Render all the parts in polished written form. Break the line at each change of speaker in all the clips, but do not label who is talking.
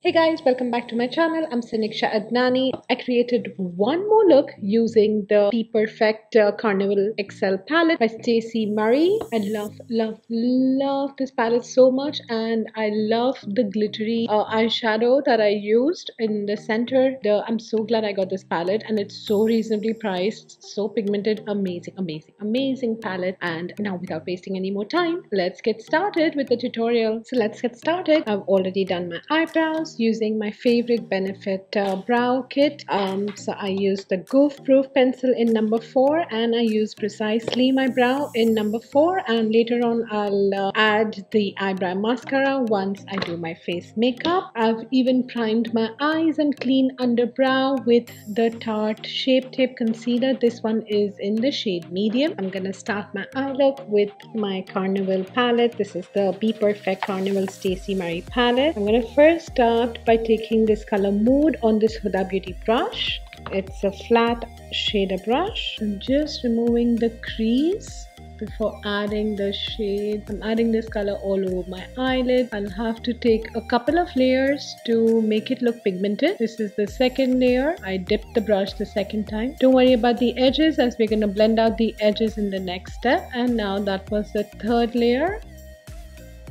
Hey guys, welcome back to my channel. I'm 𝐁𝐑𝐄𝐀𝐊𝐃𝐎𝐖𝐍. I created one more look using the BPerfect Carnival XL palette by Stacey Murray. I love this palette so much, and I love the glittery eyeshadow that I used in the center. I'm so glad I got this palette, and it's so reasonably priced, so pigmented. Amazing palette. And now, without wasting any more time, let's get started with the tutorial. So let's get started. I've already done my eyebrows using my favorite Benefit brow kit. So I used the Goof proof pencil in number 4, and I used Precisely My Brow in number 4, and later on I'll add the eyebrow mascara once I do my face makeup. I've even primed my eyes and clean underbrow with the Tarte Shape Tape concealer. This one is in the shade medium. I'm gonna start my eye look with my Carnival palette. This is the BPerfect Carnival Stacey Murray palette. I'm gonna first start by taking this color Mood on this Huda Beauty brush. It's a flat shader brush. I'm just removing the crease before adding the shade. I'm adding this color all over my eyelid. I'll have to take a couple of layers to make it look pigmented. This is the second layer. I dipped the brush the second time. Don't worry about the edges, as we're going to blend out the edges in the next step. And now that was the third layer.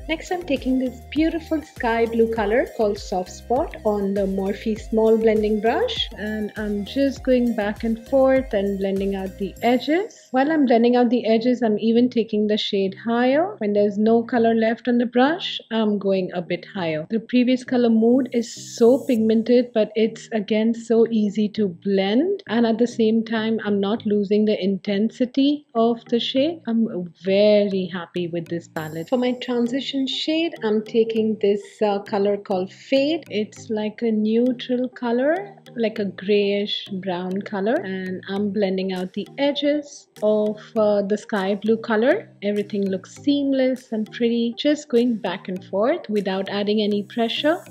Next, I'm taking this beautiful sky blue color called Soft Spot on the Morphe small blending brush, and I'm just going back and forth and blending out the edges. While I'm blending out the edges, I'm even taking the shade higher. When there's no color left on the brush, I'm going a bit higher. The previous color Mood is so pigmented, but it's again so easy to blend, and at the same time I'm not losing the intensity of the shade. I'm very happy with this palette. For my transition shade, I'm taking this color called Fade. It's like a neutral color, like a grayish brown color, and I'm blending out the edges of the sky blue color. Everything looks seamless and pretty, just going back and forth without adding any pressure.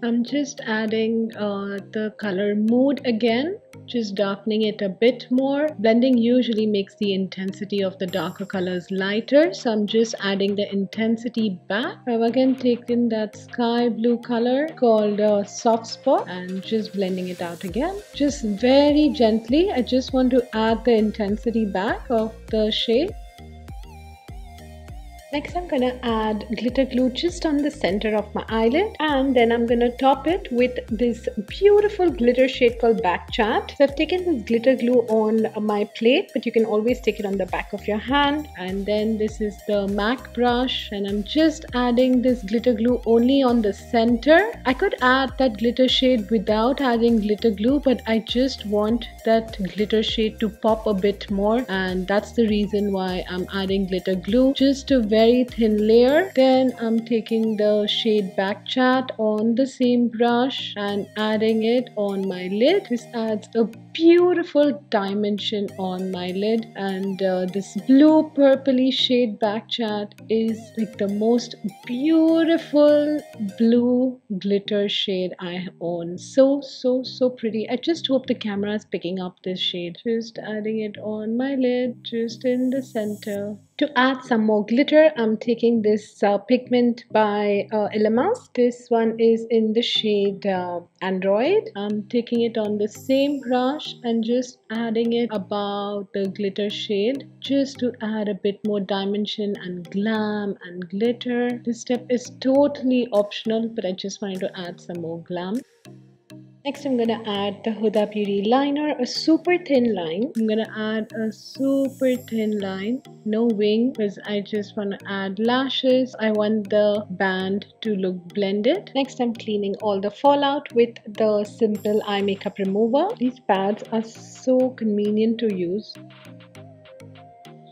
I'm just adding the color Mood again, just darkening it a bit more. Blending usually makes the intensity of the darker colors lighter, so I'm just adding the intensity back. I've again taken that sky blue color called Soft Spot and just blending it out again, just very gently. I just want to add the intensity back of the shade. Next, I'm gonna add glitter glue just on the center of my eyelid, and then I'm gonna top it with this beautiful glitter shade called Back Chat. So I've taken this glitter glue on my plate, but you can always take it on the back of your hand. And then this is the MAC brush, and I'm just adding this glitter glue only on the center. I could add that glitter shade without adding glitter glue, but I just want that glitter shade to pop a bit more, and that's the reason why I'm adding glitter glue, just a very thin layer. Then I'm taking the shade Back Chat on the same brush and adding it on my lid. This adds a beautiful dimension on my lid, and this blue purpley shade Back Chat is like the most beautiful blue glitter shade I own. So pretty. I just hope the camera is picking up this shade. Just adding it on my lid, just in the center. To add some more glitter, I'm taking this pigment by Illamasqua. This one is in the shade Android. I'm taking it on the same brush and just adding it above the glitter shade, just to add a bit more dimension and glam and glitter. This step is totally optional, but I just wanted to add some more glam. Next, I'm gonna add the Huda Beauty liner, a super thin line. I'm gonna add a super thin line, no wing, because I just want to add lashes. I want the band to look blended. Next, I'm cleaning all the fallout with the simple eye makeup remover. These pads are so convenient to use.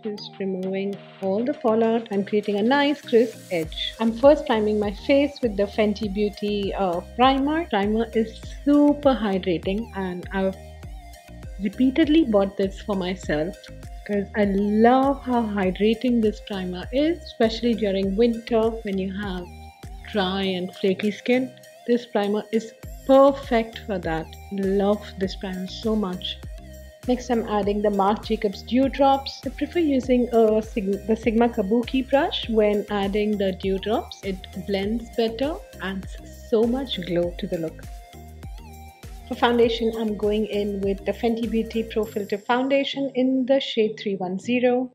Just removing all the fallout and creating a nice crisp edge. I'm first priming my face with the Fenty Beauty primer. Primer is super hydrating, and I've repeatedly bought this for myself because I love how hydrating this primer is, especially during winter when you have dry and flaky skin. This primer is perfect for that. Love this primer so much. Next, I'm adding the Marc Jacobs Dewdrops. I prefer using the Sigma Kabuki brush when adding the dewdrops. It blends better, adds so much glow to the look. For foundation, I'm going in with the Fenty Beauty Pro Filtr foundation in the shade 310.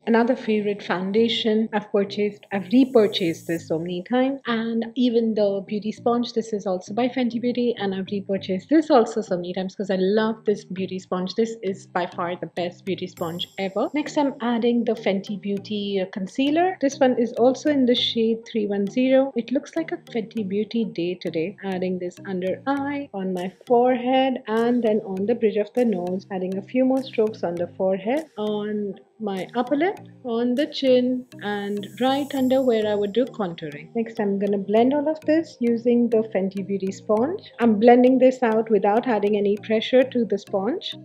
Another favorite foundation I've repurchased this so many times, and even the beauty sponge. This is also by Fenty Beauty, and I've repurchased this also so many times because I love this beauty sponge. This is by far the best beauty sponge ever. Next, I'm adding the Fenty Beauty concealer. This one is also in the shade 310. It looks like a Fenty Beauty day today. Adding this under eye, on my forehead, and then on the bridge of the nose. Adding a few more strokes on the forehead, on my upper lip, on the chin, and right under where I would do contouring. Next, I'm gonna blend all of this using the Fenty Beauty sponge. I'm blending this out without adding any pressure to the sponge.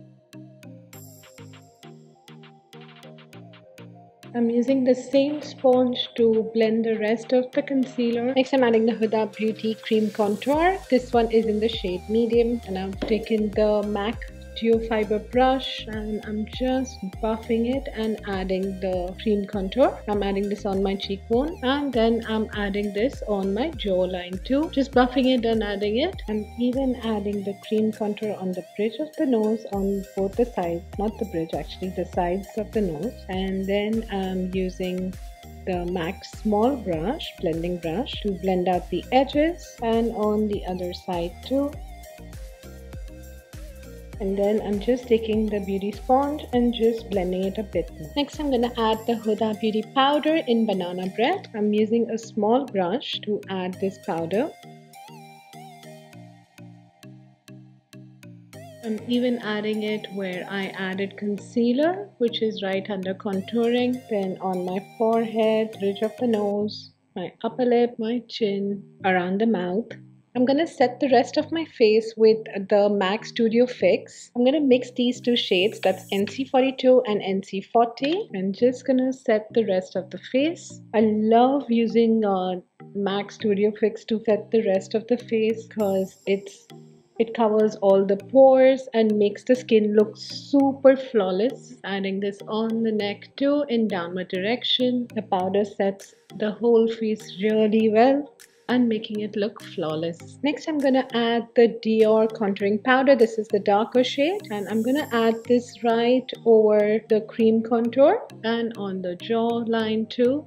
I'm using the same sponge to blend the rest of the concealer. Next, I'm adding the Huda Beauty Cream Contour. This one is in the shade medium, and I've taken the MAC Duo Fiber brush and I'm just buffing it and adding the cream contour. I'm adding this on my cheekbone, and then I'm adding this on my jawline too. Just buffing it and adding it. I'm even adding the cream contour on the bridge of the nose, on both the sides, not the bridge actually, the sides of the nose. And then I'm using the MAC small brush, blending brush, to blend out the edges, and on the other side too. And then I'm just taking the beauty sponge and just blending it a bit more. Next, I'm going to add the Huda Beauty powder in Banana Bread. I'm using a small brush to add this powder. I'm even adding it where I added concealer, which is right under contouring, then on my forehead, bridge of the nose, my upper lip, my chin, around the mouth. I'm going to set the rest of my face with the MAC Studio Fix. I'm going to mix these two shades, that's NC42 and NC40. I'm just going to set the rest of the face. I love using MAC Studio Fix to set the rest of the face because it covers all the pores and makes the skin look super flawless. Adding this on the neck too in downward direction. The powder sets the whole face really well and making it look flawless. Next, I'm going to add the Dior contouring powder. This is the darker shade, and I'm going to add this right over the cream contour and on the jawline too.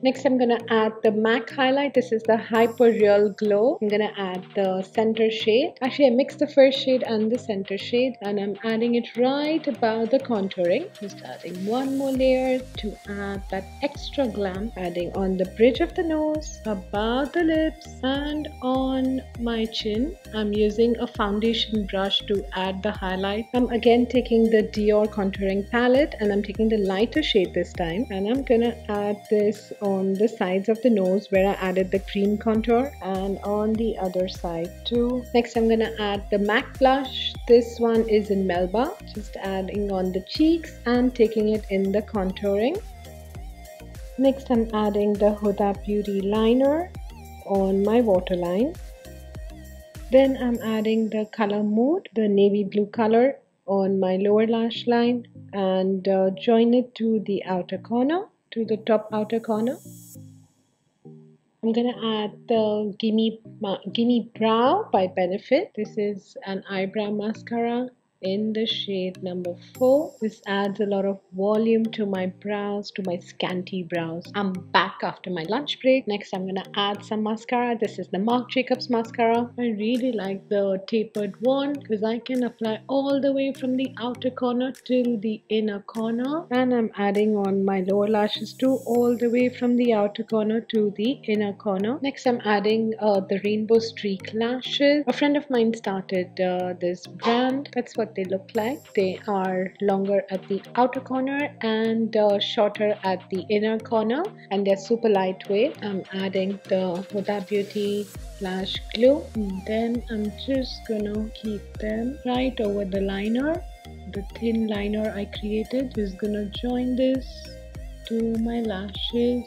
Next, I'm going to add the MAC highlight. This is the Hyper Real Glow. I'm going to add the center shade. Actually, I mixed the first shade and the center shade, and I'm adding it right above the contouring. Just adding one more layer to add that extra glam. Adding on the bridge of the nose, above the lips, and on my chin. I'm using a foundation brush to add the highlight. I'm again taking the Dior contouring palette, and I'm taking the lighter shade this time, and I'm going to add this on the sides of the nose where I added the cream contour, and on the other side too. Next, I'm gonna add the MAC blush. This one is in Melba. Just adding on the cheeks and taking it in the contouring. Next, I'm adding the Huda Beauty liner on my waterline. Then I'm adding the color Mood, the navy blue color, on my lower lash line, and join it to the outer corner, to the top outer corner. I'm gonna add the Gimme Brow by Benefit. This is an eyebrow mascara in the shade number 4. This adds a lot of volume to my brows, to my scanty brows. I'm back after my lunch break. Next, I'm gonna add some mascara. This is the Marc Jacobs mascara. I really like the tapered one because I can apply all the way from the outer corner till the inner corner, and I'm adding on my lower lashes too, all the way from the outer corner to the inner corner. Next, I'm adding the Rainbow Streak lashes. A friend of mine started this brand. That's what they look like. They are longer at the outer corner and shorter at the inner corner, and they're super lightweight. I'm adding the Huda Beauty Lash Glue, and then I'm just gonna keep them right over the liner, the thin liner I created. Just gonna join this to my lashes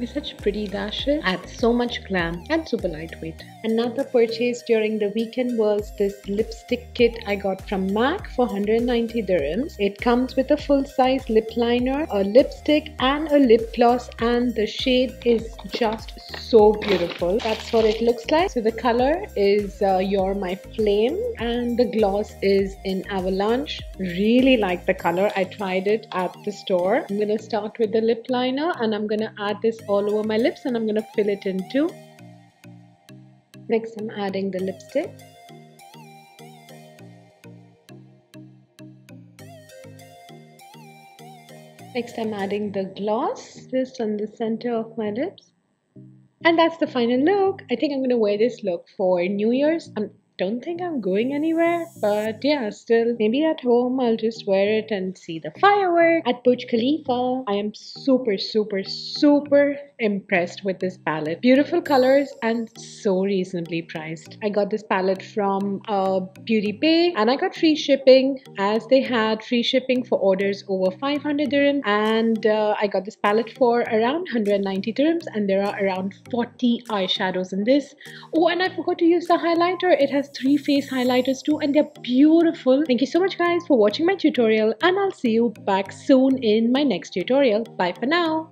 with such pretty dashes. Adds so much glam and super lightweight. Another purchase during the weekend was this lipstick kit I got from MAC for 190 dirhams. It comes with a full-size lip liner, a lipstick and a lip gloss, and the shade is just so beautiful. That's what it looks like. So the color is You're My Flame and the gloss is in Avalanche. Really like the color. I tried it at the store. I'm gonna start with the lip liner and I'm gonna add this all over my lips and I'm gonna fill it in too. Next I'm adding the lipstick. Next I'm adding the gloss just on the center of my lips. And that's the final look. I think I'm gonna wear this look for New Year's. I don't think I'm going anywhere, but yeah, still maybe at home I'll just wear it and see the firework at Burj Khalifa. I am super impressed with this palette. Beautiful colors and so reasonably priced. I got this palette from Beauty Bay and I got free shipping, as they had free shipping for orders over 500 dirhams, and I got this palette for around 190 dirhams, and there are around 40 eyeshadows in this. Oh, and I forgot to use the highlighter. It has 3 face highlighters too and they're beautiful. Thank you so much guys for watching my tutorial, and I'll see you back soon in my next tutorial. Bye for now.